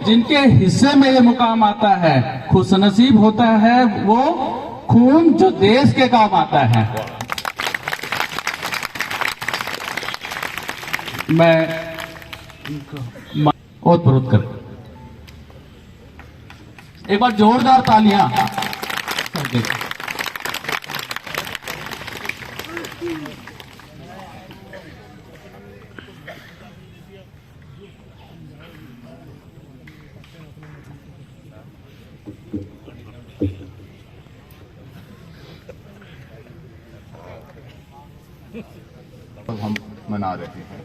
जिनके हिस्से में ये मुकाम आता है, खुशनसीब होता है वो खून जो देश के काम आता है। मैं ओत-प्रोत कर एक बार जोरदार तालियां। हम मना रहे हैं।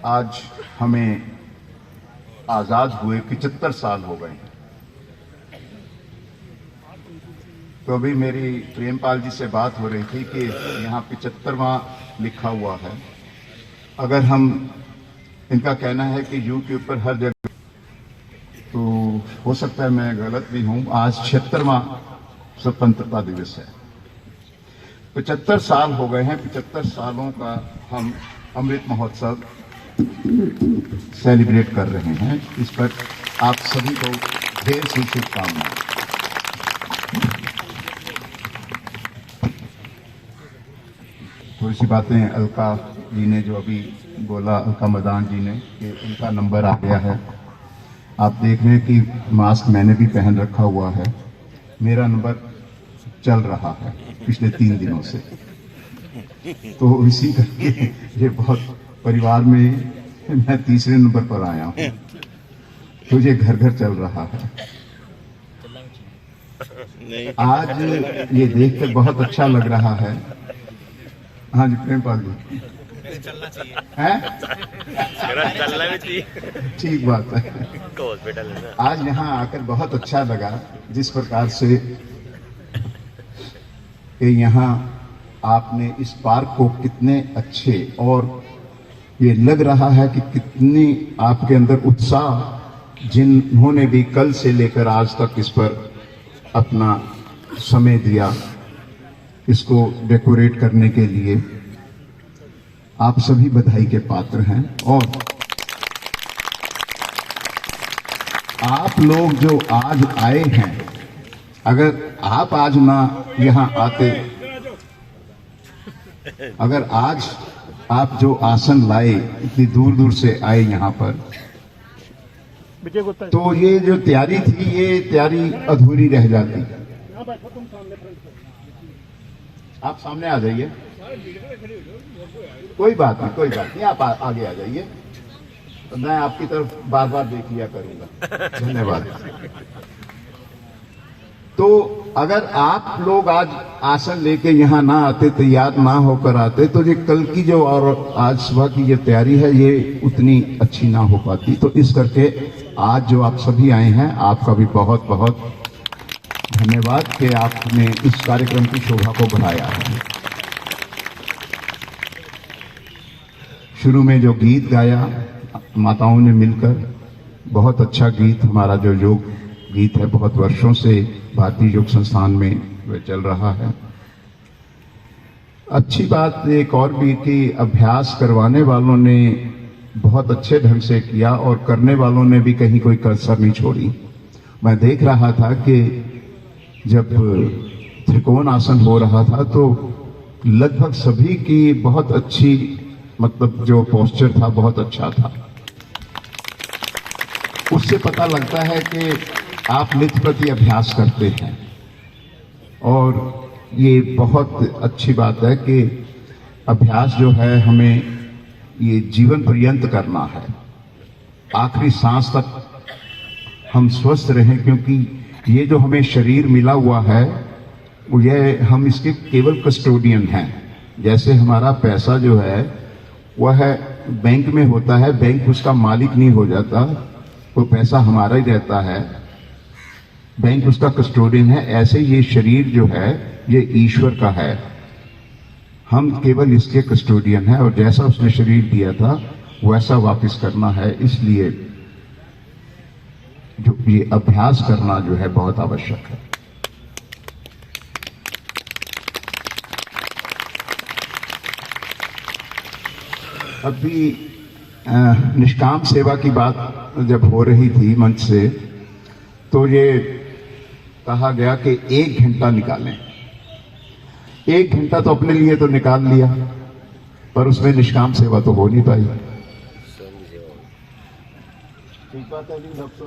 आज हमें आजाद हुए 75 साल हो गए हैं। तो अभी मेरी प्रेमपाल जी से बात हो रही थी कि यहाँ 75वां लिखा हुआ है। अगर हम, इनका कहना है कि यूट्यूब पर हर जगह, तो हो सकता है मैं गलत भी हूं। आज 76वां स्वतंत्रता दिवस है। 75 साल हो गए हैं। 75 सालों का हम अमृत महोत्सव सेलिब्रेट कर रहे हैं। इस पर आप सभी को ढेर सी शुभकामनाएं। थोड़ी सी बातें अलका जी ने जो अभी बोला, अलका मदान जी ने, कि उनका नंबर आ गया है। आप देख रहे हैं कि मास्क मैंने भी पहन रखा हुआ है। मेरा नंबर चल रहा है पिछले 3 दिनों से। तो इसी करके ये बहुत, परिवार में मैं तीसरे नंबर पर आया हूँ, तो ये घर घर चल रहा है। आज ये देखकर बहुत अच्छा लग रहा है। हाँ जी प्रेमपाल जी, चलना चाहिए हैं? चलना भी चाहिए। ठीक बात है। तो हॉस्पिटल है ना। आज यहाँ आकर बहुत अच्छा लगा, जिस प्रकार से कि यहाँ आपने इस पार्क को कितने अच्छे, और ये लग रहा है कि कितनी आपके अंदर उत्साह, जिन्होंने भी कल से लेकर आज तक इस पर अपना समय दिया, इसको डेकोरेट करने के लिए, आप सभी बधाई के पात्र हैं। और आप लोग जो आज आए हैं, अगर आप आज ना यहाँ आते, अगर आज आप जो आसन लाए, इतनी दूर दूर से आए यहाँ पर, तो ये जो तैयारी थी, ये तैयारी अधूरी रह जाती। आप सामने आ जाइए, कोई बात नहीं, कोई बात नहीं, आप आगे आ जाइए। मैं आपकी तरफ बार बार देख लिया करूंगा। धन्यवाद। तो अगर आप लोग आज आसन लेके यहाँ ना आते, तैयार ना होकर आते, तो ये कल की जो और आज सुबह की ये तैयारी है, ये उतनी अच्छी ना हो पाती। तो इस करके आज जो आप सभी आए हैं, आपका भी बहुत बहुत धन्यवाद कि आपने इस कार्यक्रम की शोभा को बढ़ाया है। शुरू में जो गीत गाया माताओं ने मिलकर, बहुत अच्छा गीत, हमारा जो योग गीत है, बहुत वर्षों से भारतीय योग संस्थान में वह चल रहा है। अच्छी बात एक और भी कि अभ्यास करवाने वालों ने बहुत अच्छे ढंग से किया, और करने वालों ने भी कहीं कोई कसर नहीं छोड़ी। मैं देख रहा था कि जब त्रिकोण आसन हो रहा था, तो लगभग सभी की बहुत अच्छी, मतलब जो पोस्चर था बहुत अच्छा था। उससे पता लगता है कि आप नित्य प्रति अभ्यास करते हैं, और ये बहुत अच्छी बात है कि अभ्यास जो है हमें ये जीवन पर्यंत करना है। आखिरी सांस तक हम स्वस्थ रहें, क्योंकि ये जो हमें शरीर मिला हुआ है, वो ये हम इसके केवल कस्टोडियन हैं। जैसे हमारा पैसा जो है वह बैंक में होता है, बैंक उसका मालिक नहीं हो जाता, वो पैसा हमारा ही रहता है, बैंक उसका कस्टोडियन है। ऐसे ये शरीर जो है ये ईश्वर का है, हम केवल इसके कस्टोडियन हैं, और जैसा उसने शरीर दिया था वैसा वापस करना है। इसलिए जो ये अभ्यास करना जो है बहुत आवश्यक है। अभी निष्काम सेवा की बात जब हो रही थी मंच से, तो ये कहा गया कि 1 घंटा निकालें। 1 घंटा तो अपने लिए तो निकाल लिया, पर उसमें निष्काम सेवा तो हो नहीं पाई। ठीक बात है नहीं डॉक्टर?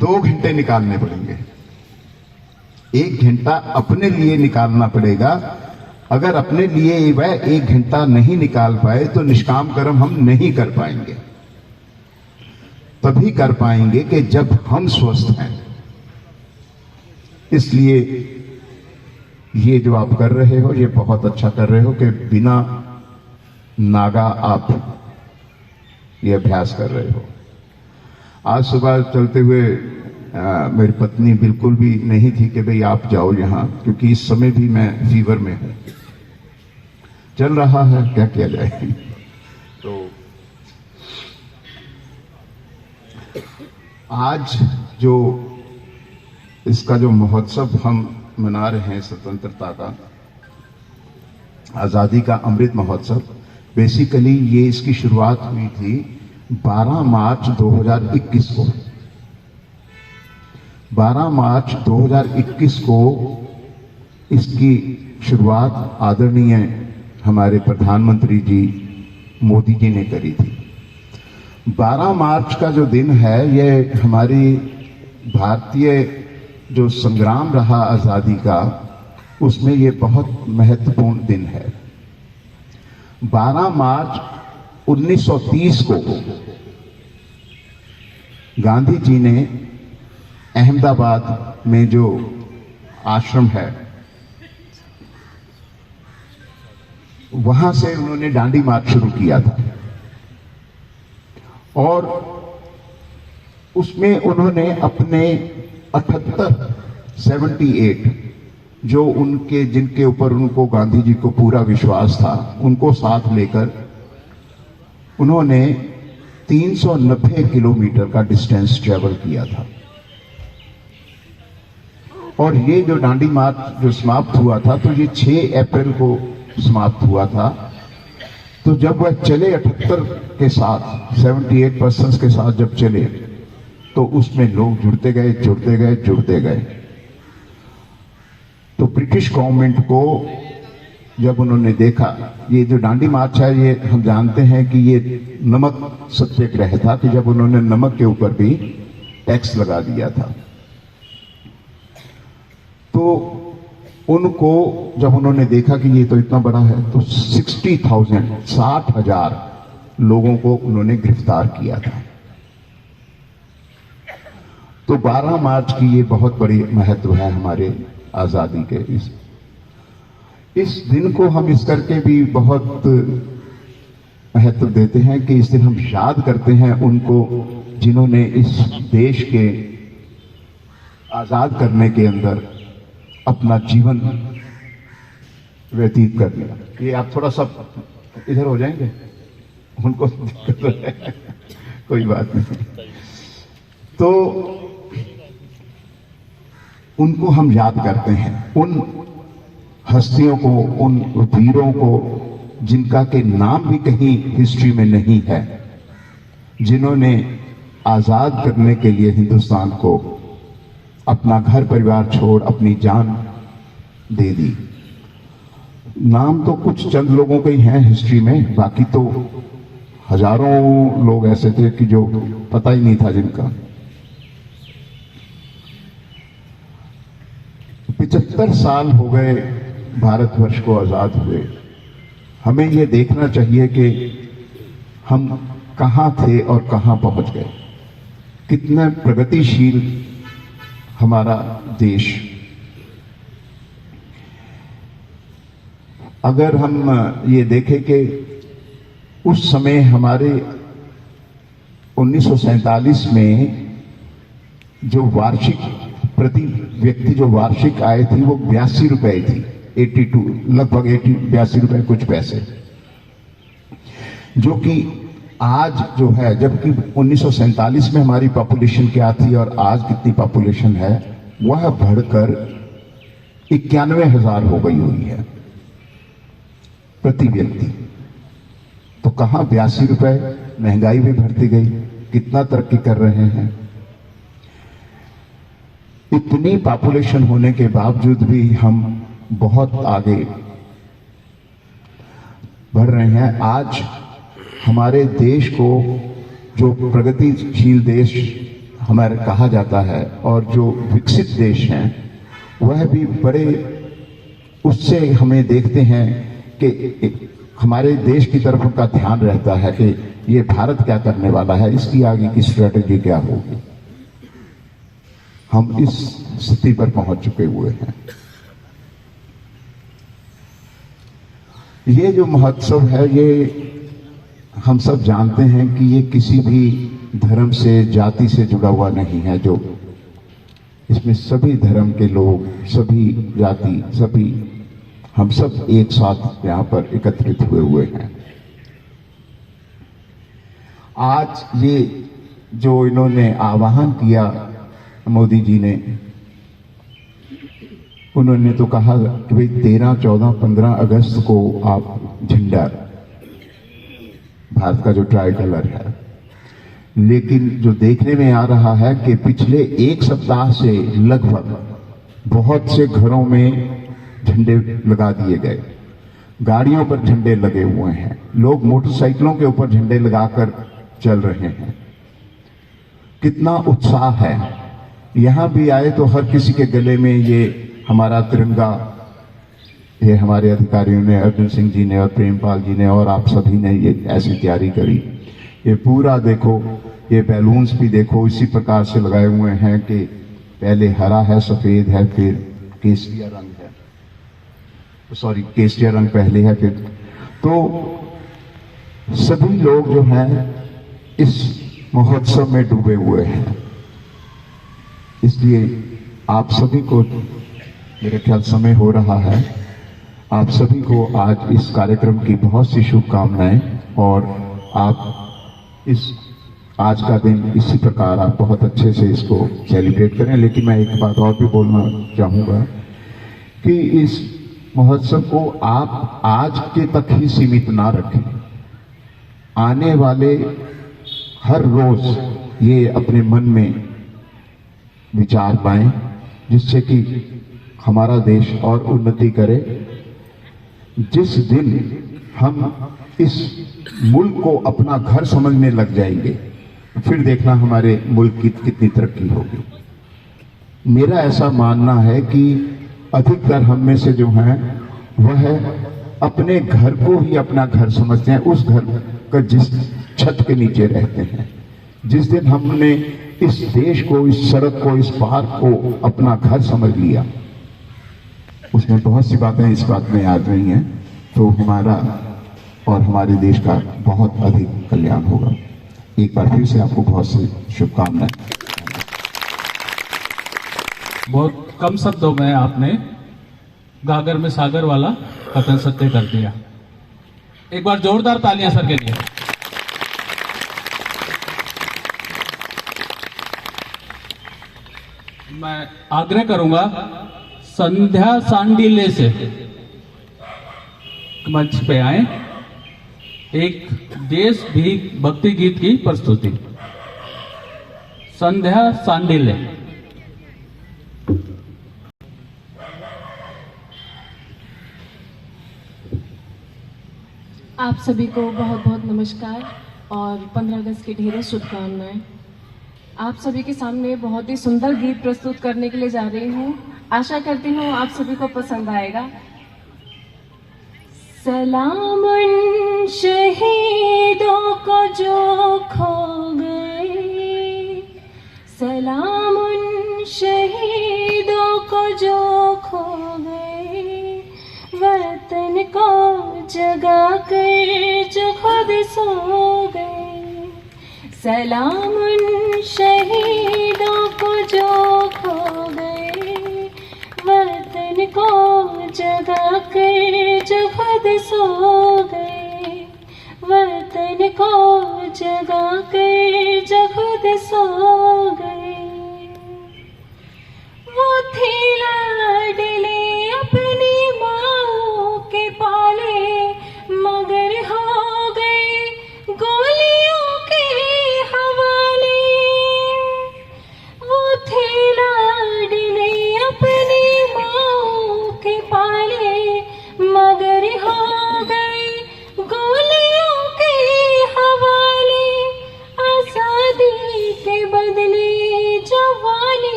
2 घंटे निकालने पड़ेंगे। 1 घंटा अपने लिए निकालना पड़ेगा। अगर अपने लिए वह 1 घंटा नहीं निकाल पाए तो निष्काम कर्म हम नहीं कर पाएंगे। तभी कर पाएंगे कि जब हम स्वस्थ हैं। इसलिए ये जो आप कर रहे हो, ये बहुत अच्छा कर रहे हो कि बिना नागा आप ये अभ्यास कर रहे हो। आज सुबह चलते हुए मेरी पत्नी बिल्कुल भी नहीं थी कि भाई आप जाओ यहां, क्योंकि इस समय भी मैं फीवर में हूं। चल रहा है, क्या किया जाए। तो आज जो इसका जो महोत्सव हम मना रहे हैं, स्वतंत्रता का, आजादी का अमृत महोत्सव, बेसिकली ये इसकी शुरुआत हुई थी 12 मार्च 2021 को। 12 मार्च 2021 को इसकी शुरुआत आदरणीय हमारे प्रधानमंत्री जी मोदी जी ने करी थी। 12 मार्च का जो दिन है, ये हमारी भारतीय जो संग्राम रहा आजादी का, उसमें ये बहुत महत्वपूर्ण दिन है। 12 मार्च 1930 को गांधी जी ने अहमदाबाद में जो आश्रम है, वहां से उन्होंने दांडी मार्च शुरू किया था। और उसमें उन्होंने अपने 78 जो उनके जिनके ऊपर उनको गांधी जी को पूरा विश्वास था, उनको साथ लेकर उन्होंने 390 किलोमीटर का डिस्टेंस ट्रेवल किया था। और ये जो दांडी मार्च जो समाप्त हुआ था, तो ये 6 अप्रैल को समाप्त हुआ था। तो जब वह चले 78 के साथ, 78 पर्सन्स के साथ जब चले, तो उसमें लोग जुड़ते गए। तो ब्रिटिश गवर्नमेंट को जब उन्होंने देखा, ये जो दांडी मार्च है, ये हम जानते हैं कि ये नमक सत्याग्रह था, कि जब उन्होंने नमक के ऊपर भी टैक्स लगा दिया था। तो उनको जब उन्होंने देखा कि ये तो इतना बड़ा है, तो 60,000 लोगों को उन्होंने गिरफ्तार किया था। तो 12 मार्च की ये बहुत बड़ी महत्व है हमारे आजादी के। इस दिन को हम इस करके भी बहुत महत्व देते हैं कि इस दिन हम याद करते हैं उनको जिन्होंने इस देश के आजाद करने के अंदर अपना जीवन व्यतीत कर दिया। ये आप थोड़ा सा इधर हो जाएंगे, उनको दिक्कत हो जाए, कोई बात नहीं। तो उनको हम याद करते हैं, उन हस्तियों को, उन वीरों को जिनका के नाम भी कहीं हिस्ट्री में नहीं है, जिन्होंने आजाद करने के लिए हिंदुस्तान को अपना घर परिवार छोड़ अपनी जान दे दी। नाम तो कुछ चंद लोगों के ही हैं हिस्ट्री में, बाकी तो हजारों लोग ऐसे थे कि जो पता ही नहीं था जिनका। 75 साल हो गए भारतवर्ष को आजाद हुए। हमें ये देखना चाहिए कि हम कहां थे और कहां पहुंच गए। कितना प्रगतिशील हमारा देश। अगर हम ये देखें कि उस समय हमारे 1947 में जो वार्षिक प्रति व्यक्ति जो वार्षिक आय थी वो 82 रुपए थी, 82 लगभग 82 रुपए कुछ पैसे, जो कि आज जो है, जबकि 1947 में हमारी पॉपुलेशन क्या थी और आज कितनी पॉपुलेशन है, वह बढ़कर 91,000 हो गई हुई है प्रति व्यक्ति। तो कहाँ 82 रुपए, महंगाई भी बढ़ती गई, कितना तरक्की कर रहे हैं। इतनी पॉपुलेशन होने के बावजूद भी हम बहुत आगे बढ़ रहे हैं। आज हमारे देश को जो प्रगतिशील देश हमारे कहा जाता है और जो विकसित देश हैं, वह भी बड़े उससे हमें देखते हैं कि हमारे देश की तरफ उनका ध्यान रहता है कि ये भारत क्या करने वाला है, इसकी आगे की स्ट्रेटेजी क्या होगी। हम इस स्थिति पर पहुंच चुके हुए हैं। ये जो महोत्सव है, ये हम सब जानते हैं कि ये किसी भी धर्म से, जाति से जुड़ा हुआ नहीं है। जो इसमें सभी धर्म के लोग, सभी जाति, सभी हम सब एक साथ यहां पर एकत्रित हुए हैं। आज ये जो इन्होंने आह्वान किया मोदी जी ने, उन्होंने तो कहा कि भाई 13, 14, 15 अगस्त को आप झंडा, भारत का जो ट्राई कलर है, लेकिन जो देखने में आ रहा है कि पिछले एक सप्ताह से लगभग बहुत से घरों में झंडे लगा दिए गए, गाड़ियों पर झंडे लगे हुए हैं, लोग मोटरसाइकिलों के ऊपर झंडे लगाकर चल रहे हैं। कितना उत्साह है। यहां भी आए तो हर किसी के गले में ये हमारा तिरंगा, ये हमारे अधिकारियों ने, अर्जुन सिंह जी ने और प्रेमपाल जी ने और आप सभी ने ये ऐसी तैयारी करी। ये पूरा देखो, ये बैलून्स भी देखो इसी प्रकार से लगाए हुए हैं कि पहले हरा है, सफेद है, फिर केसरिया रंग है, सॉरी केसरिया रंग पहले है, फिर तो सभी लोग जो हैं इस महोत्सव में डूबे हुए हैं। इसलिए आप सभी को, मेरे ख्याल समय हो रहा है, आप सभी को आज इस कार्यक्रम की बहुत सी शुभकामनाएं, और आप इस आज का दिन इसी प्रकार आप बहुत अच्छे से इसको सेलिब्रेट करें। लेकिन मैं एक बात और भी बोलना चाहूँगा कि इस महोत्सव को आप आज के तक ही सीमित ना रखें। आने वाले हर रोज ये अपने मन में विचार पाएं, जिससे कि हमारा देश और उन्नति करे। जिस दिन हम इस मुल्क को अपना घर समझने लग जाएंगे, फिर देखना हमारे मुल्क की कितनी तरक्की होगी। मेरा ऐसा मानना है कि अधिकतर हम में से जो हैं वह अपने घर को ही अपना घर समझते हैं, उस घर का जिस छत के नीचे रहते हैं। जिस दिन हमने इस देश को, इस सड़क को, इस पार्क को अपना घर समझ लिया, उसमें बहुत सी बातें इस बात में याद रही हैं, तो हमारा और हमारे देश का बहुत अधिक कल्याण होगा। एक बार फिर से आपको बहुत सी शुभकामनाएं। बहुत कम शब्दों में आपने गागर में सागर वाला कथन सत्य कर दिया। एक बार जोरदार तालियां सर के लिए। मैं आग्रह करूंगा संध्या सांडिले से मंच पे आए, एक देश भी भक्ति गीत की प्रस्तुति। संध्या सांडिले। आप सभी को बहुत बहुत नमस्कार और 15 अगस्त की ढेरों शुभकामनाएं। आप सभी के सामने बहुत ही सुंदर गीत प्रस्तुत करने के लिए जा रही हूँ। आशा करती हूँ आप सभी को पसंद आएगा। सलाम उन शहीदों को जो खो गए, सलाम उन शहीदों को जो खो गए, वतन को जगा कर जो खुद सो गए। सलाम उन शहीदों को जो खो गए, वतन को जगा कर जो खुद सो गए, वतन को जगा कर जो खुद सो गए। वो थे लाडले अपनी माँ के पाले, मगर हो गए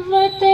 जरूरत